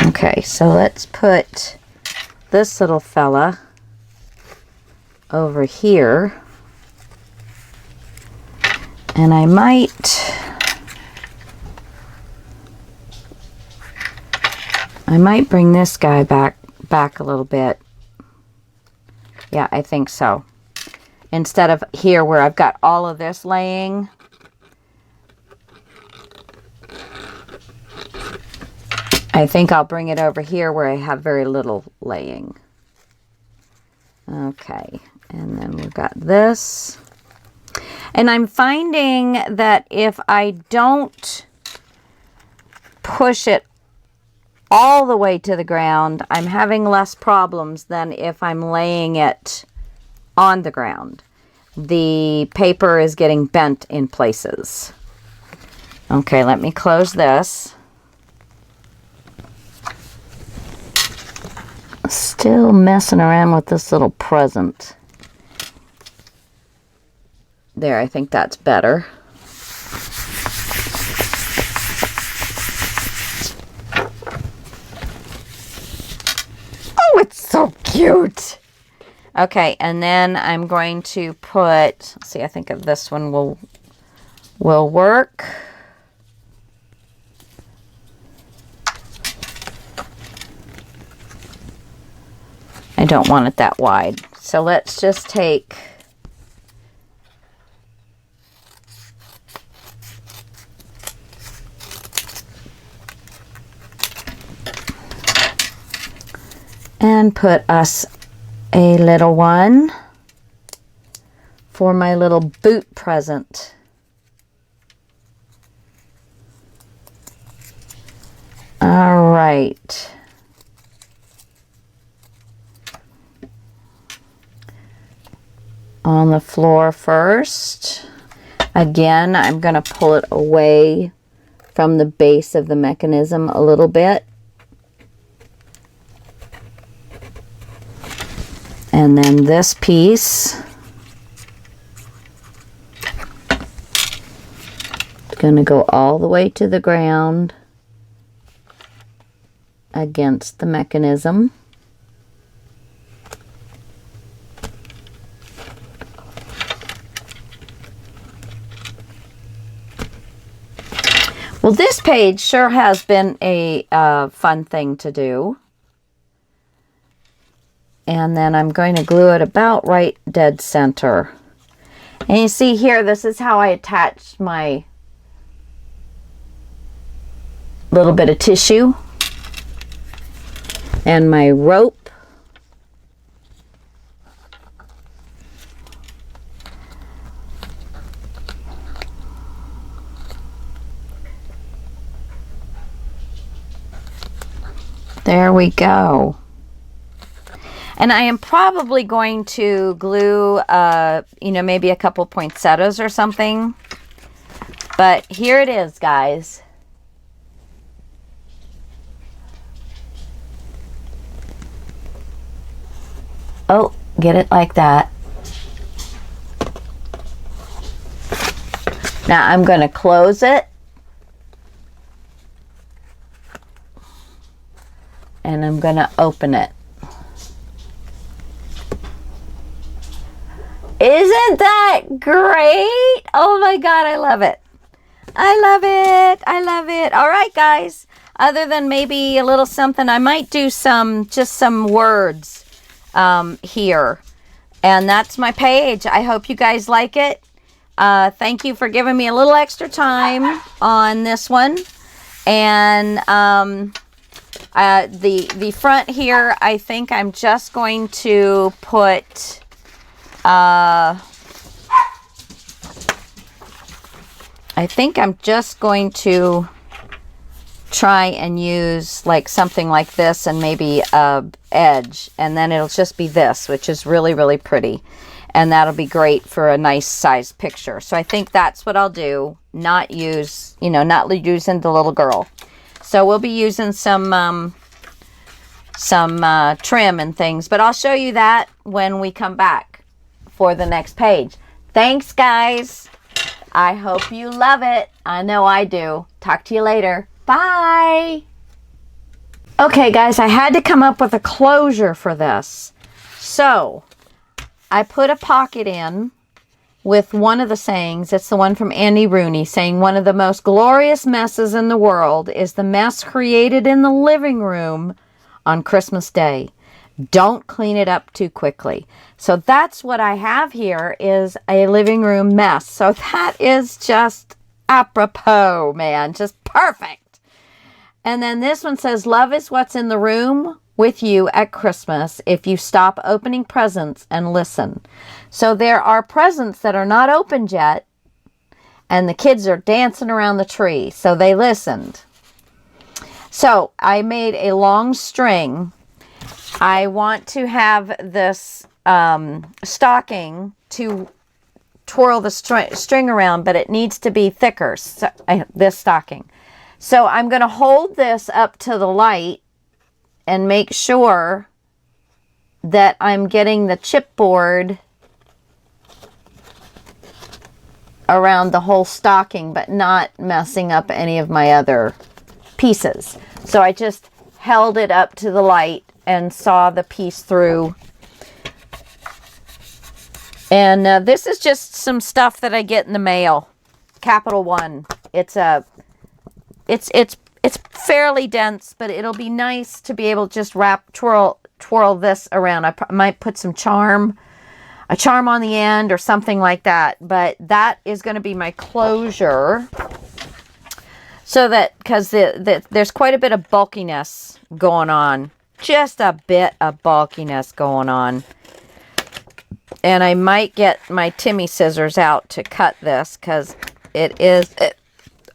Okay, so let's put this little fella over here. And I might bring this guy back a little bit. Yeah, I think so. Instead of here where I've got all of this laying, I think I'll bring it over here where I have very little laying. Okay, and then we've got this. And I'm finding that if I don't push it all the way to the ground, I'm having less problems than if I'm laying it on the ground. The paper is getting bent in places. Okay, let me close this. Still messing around with this little present. There, I think that's better. Oh, it's so cute. Okay, and then I'm going to put, let's see, I think this one will work. I don't want it that wide. So let's just take and put us a little one for my little boot present. All right. On the floor first. Again, I'm going to pull it away from the base of the mechanism a little bit. And then this piece is going to go all the way to the ground against the mechanism. Well, this page sure has been a fun thing to do. And then I'm going to glue it about right dead center. And you see here, this is how I attached my little bit of tissue and my rope. There we go. And I am probably going to glue, you know, maybe a couple poinsettias or something. But here it is, guys. Oh, get it like that. Now I'm going to close it. And I'm going to open it. Isn't that great? Oh my God, I love it. I love it. I love it. All right, guys. Other than maybe a little something, I might do just some words here. And that's my page. I hope you guys like it. Thank you for giving me a little extra time on this one. And the front here, I think I'm just going to put I think I'm just going to try and use like something like this and maybe a edge, and then it'll just be this, which is really, really pretty, and that'll be great for a nice size picture. So I think that's what I'll do, not use, you know, not using the little girl. So we'll be using some trim and things, but I'll show you that when we come back for the next page. Thanks, guys. I hope you love it. I know I do. Talk to you later. Bye. Okay, guys, I had to come up with a closure for this. So I put a pocket in with one of the sayings. It's the one from Andy Rooney, saying one of the most glorious messes in the world is the mess created in the living room on Christmas Day. Don't clean it up too quickly. So that's what I have here, is a living room mess. So that is just apropos, man. Just perfect. And then this one says, love is what's in the room with you at Christmas if you stop opening presents and listen. So there are presents that are not opened yet, and the kids are dancing around the tree. So they listened. So I made a long string. I want to have this stocking to twirl the string around, but it needs to be thicker, so, this stocking. So I'm going to hold this up to the light and make sure that I'm getting the chipboard around the whole stocking, but not messing up any of my other pieces. So I just held it up to the light and saw the piece through. And this is just some stuff that I get in the mail. Capital One. It's fairly dense, but it'll be nice to be able to just twirl this around. I might put some a charm on the end or something like that. But that is going to be my closure. So that, because there's quite a bit of bulkiness going on. Just a bit of bulkiness going on. And I might get my Timmy scissors out to cut this, because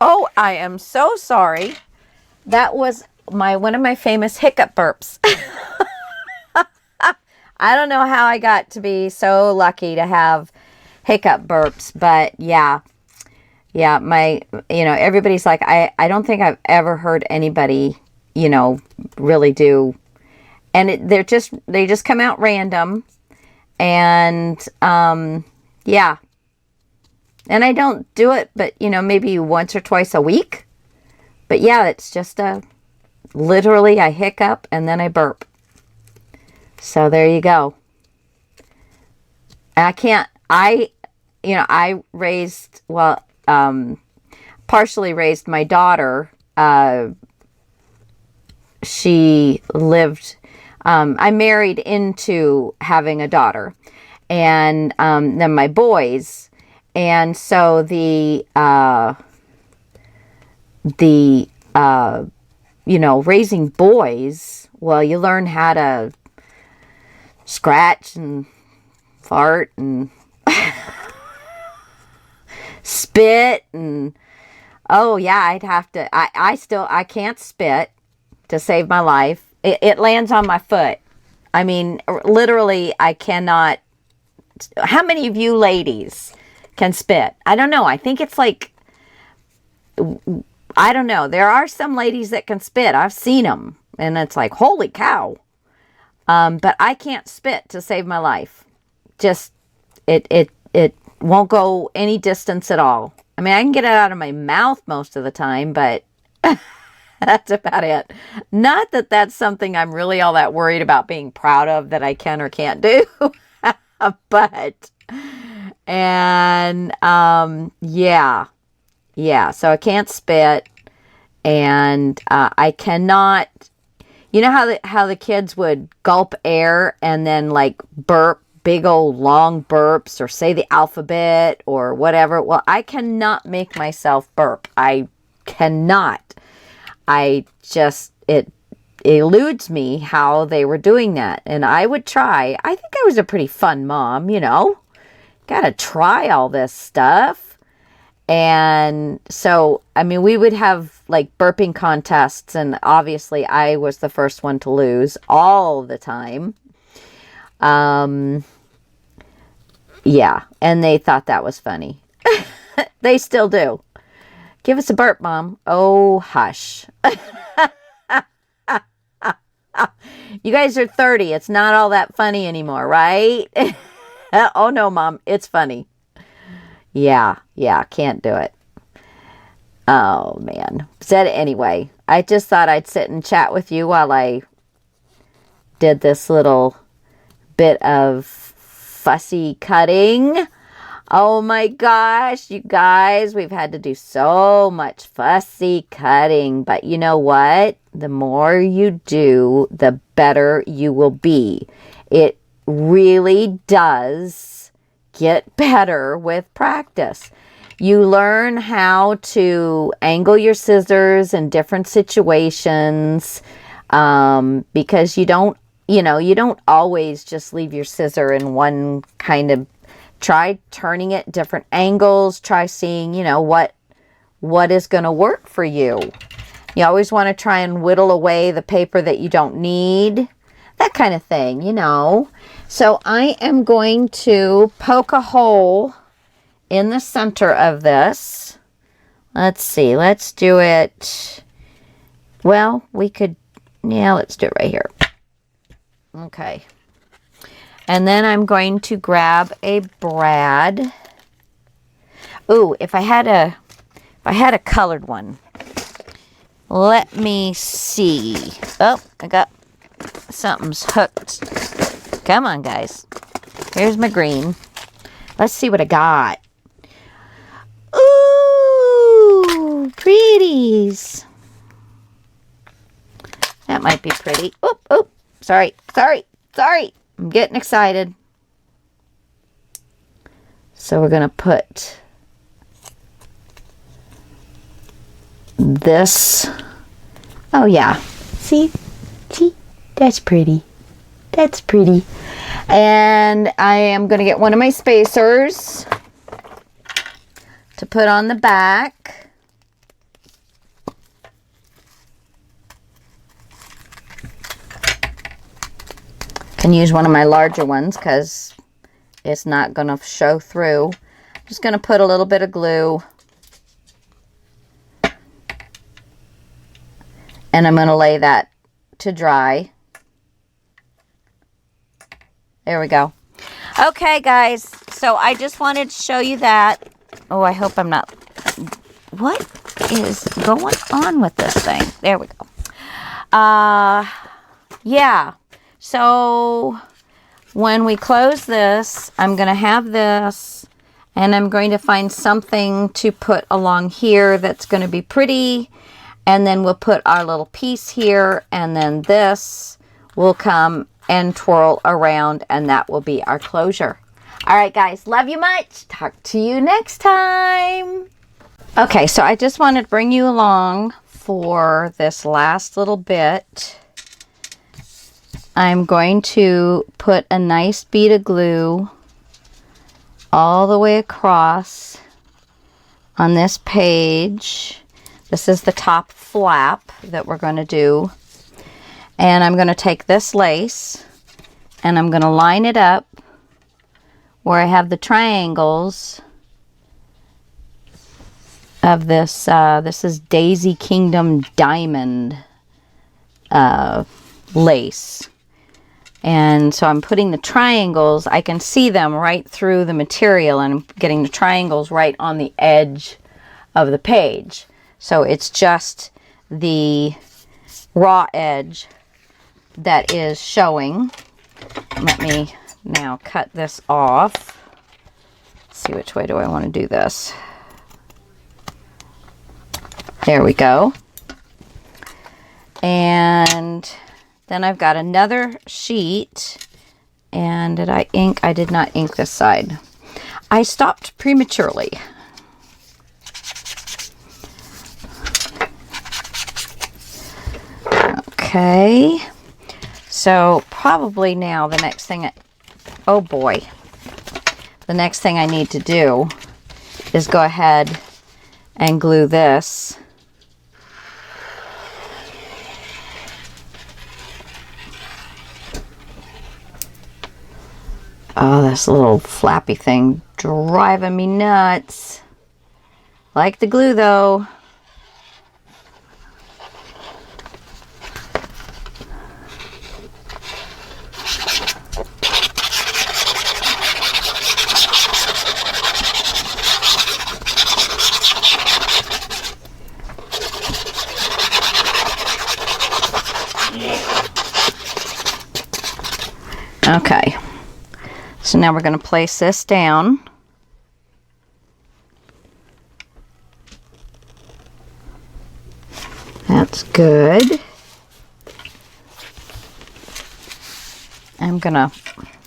oh, I am so sorry. That was one of my famous hiccup burps. I don't know how I got to be so lucky to have hiccup burps, but yeah, everybody's like, I don't think I've ever heard anybody, really do, and they just come out random, and yeah, and I don't do it, but maybe once or twice a week, but yeah, it's just literally I hiccup and then I burp. So there you go. I partially raised my daughter. She lived, I married into having a daughter, and then my boys. And so raising boys, well, you learn how to scratch and fart and spit, and oh yeah, I'd have to, I can't spit to save my life. It lands on my foot. I mean, literally, I cannot. How many of you ladies can spit? I don't know. I think it's like, I don't know. There are some ladies that can spit. I've seen them, and it's like, holy cow. But I can't spit to save my life. Just, it won't go any distance at all. I mean, I can get it out of my mouth most of the time, but that's about it. Not that that's something I'm really all that worried about being proud of that I can or can't do. But, and, yeah, so I can't spit, and, I cannot, you know how the kids would gulp air and then like burp, big old long burps, or say the alphabet or whatever? Well, I cannot make myself burp. I cannot. It eludes me how they were doing that. And I would try. I think I was a pretty fun mom, Gotta try all this stuff. And so, I mean, we would have like burping contests, and obviously I was the first one to lose all the time. Yeah, and they thought that was funny. They still do. Give us a burp, Mom. Oh, hush. You guys are 30. It's not all that funny anymore, right? Oh, no, Mom. It's funny. Yeah, can't do it. Oh, man. Said anyway, I just thought I'd sit and chat with you while I did this little bit of fussy cutting. Oh my gosh, you guys, we've had to do so much fussy cutting, but you know what? The more you do, the better you will be. It really does get better with practice. You learn how to angle your scissors in different situations, because you don't always just leave your scissor in one kind of. Try turning it different angles. Try seeing, what is going to work for you. You always want to try and whittle away the paper that you don't need. That kind of thing, So I am going to poke a hole in the center of this. Let's see. Let's do it. Well, let's do it right here. Okay. And then I'm going to grab a brad. Ooh, if I had a colored one. Let me see. Oh, I got something's hooked. Come on, guys. Here's my green. Let's see what I got. Ooh, pretties. That might be pretty. Oh, sorry. I'm getting excited. So we're going to put this. Oh, yeah. See, that's pretty. And I am going to get one of my spacers to put on the back. can use one of my larger ones because it's not going to show through. I'm just going to put a little bit of glue. And I'm going to lay that to dry. There we go. Okay, guys. So I just wanted to show you that. Oh, I hope I'm not... What is going on with this thing? There we go. Yeah. So when we close this, I'm going to have this, and I'm going to find something to put along here that's going to be pretty, and then we'll put our little piece here, and then this will come and twirl around, and that will be our closure. All right, guys, love you much. Talk to you next time. Okay, so I just wanted to bring you along for this last little bit. I'm going to put a nice bead of glue all the way across on this page. This is the top flap that we're going to do. And I'm going to take this lace and I'm going to line it up where I have the triangles of this. This is Daisy Kingdom Diamond lace. And so I'm putting the triangles, I can see them right through the material, and I'm getting the triangles right on the edge of the page. So it's just the raw edge that is showing. Let me now cut this off. Let's see, which way do I want to do this? There we go. And then I've got another sheet. And did I ink? I did not ink this side. I stopped prematurely. Okay. So probably now the next thing, oh boy. The next thing I need to do is go ahead and glue this. Oh, this little flappy thing driving me nuts. Like the glue though. Okay. So now we're going to place this down. That's good. I'm going to,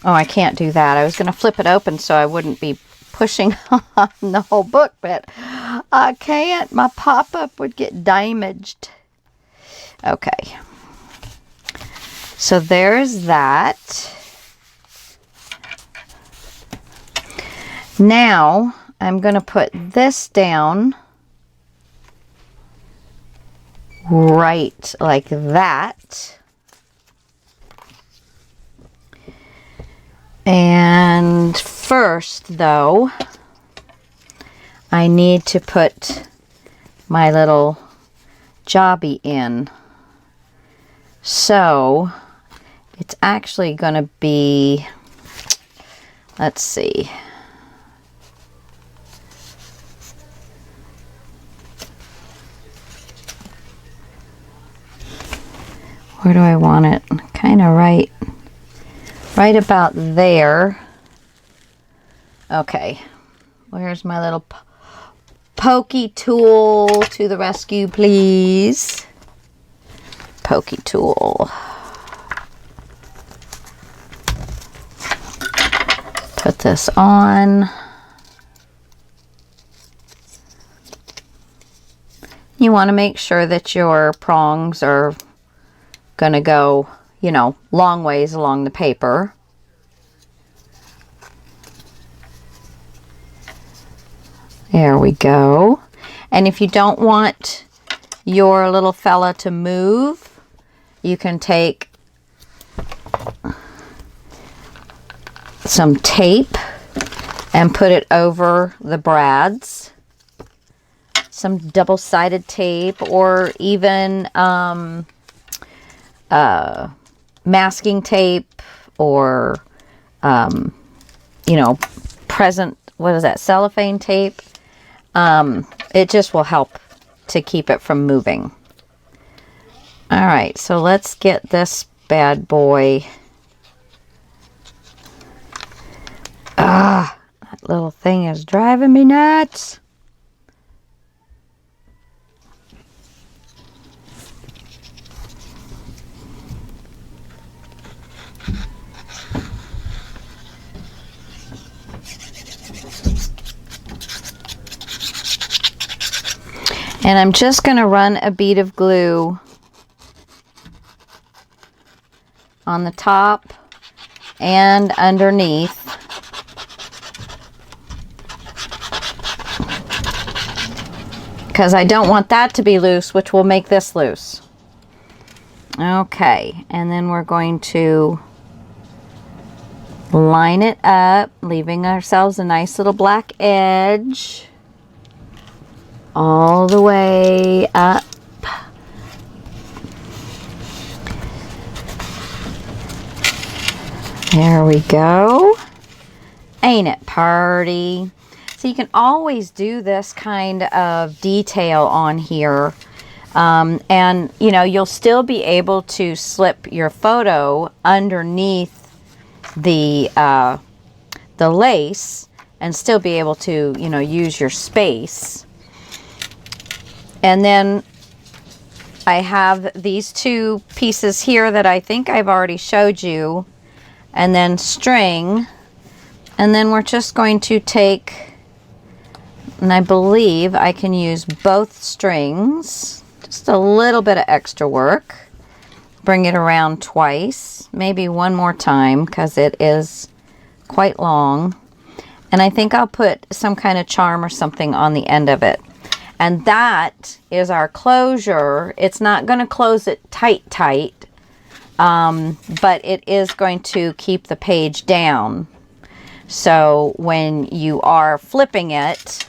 oh, I can't do that. I was going to flip it open so I wouldn't be pushing on the whole book, but I can't. My pop-up would get damaged. Okay. So there's that. Now, I'm going to put this down right like that. And first, though, I need to put my little jobby in. So, it's actually going to be, let's see. Where do I want it? Kind of right about there. Okay. Where's my little pokey tool to the rescue, please? Pokey tool. Put this on. You want to make sure that your prongs are going to go, you know, long ways along the paper. There we go. And if you don't want your little fella to move, you can take some tape and put it over the brads. Some double-sided tape, or even masking tape, or you know, what is that, cellophane tape. It just will help to keep it from moving. All right, so let's get this bad boy. That little thing is driving me nuts. And I'm just going to run a bead of glue on the top and underneath. Because I don't want that to be loose, which will make this loose. Okay, and then we're going to line it up, leaving ourselves a nice little black edge all the way up. There we go. Ain't it pretty? So you can always do this kind of detail on here. And, you know, you'll still be able to slip your photo underneath the lace and still be able to, you know, use your space. And then I have these two pieces here that I think I've already showed you. And then string. And then we're just going to take, and I believe I can use both strings. Just a little bit of extra work. Bring it around twice. Maybe one more time because it is quite long. And I think I'll put some kind of charm or something on the end of it. And that is our closure. It's not going to close it tight, but it is going to keep the page down. So when you are flipping it,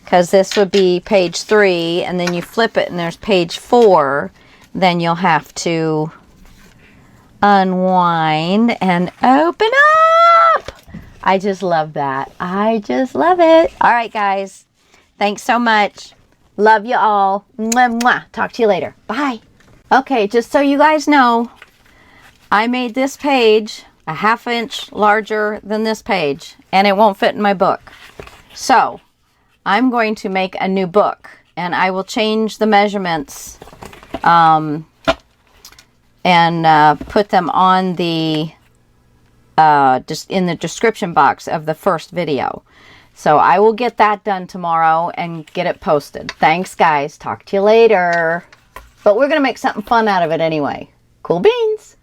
because this would be page 3, and then you flip it and there's page 4, then you'll have to unwind and open up. I just love that. I just love it. All right, guys. Thanks so much. Love you all. Mwah, mwah. Talk to you later. Bye. Okay, just so you guys know, I made this page a 1/2 inch larger than this page, and it won't fit in my book. So I'm going to make a new book, and I will change the measurements and put them on the just in the description box of the first video. So I will get that done tomorrow and get it posted. Thanks, guys. Talk to you later. But we're going to make something fun out of it anyway. Cool beans.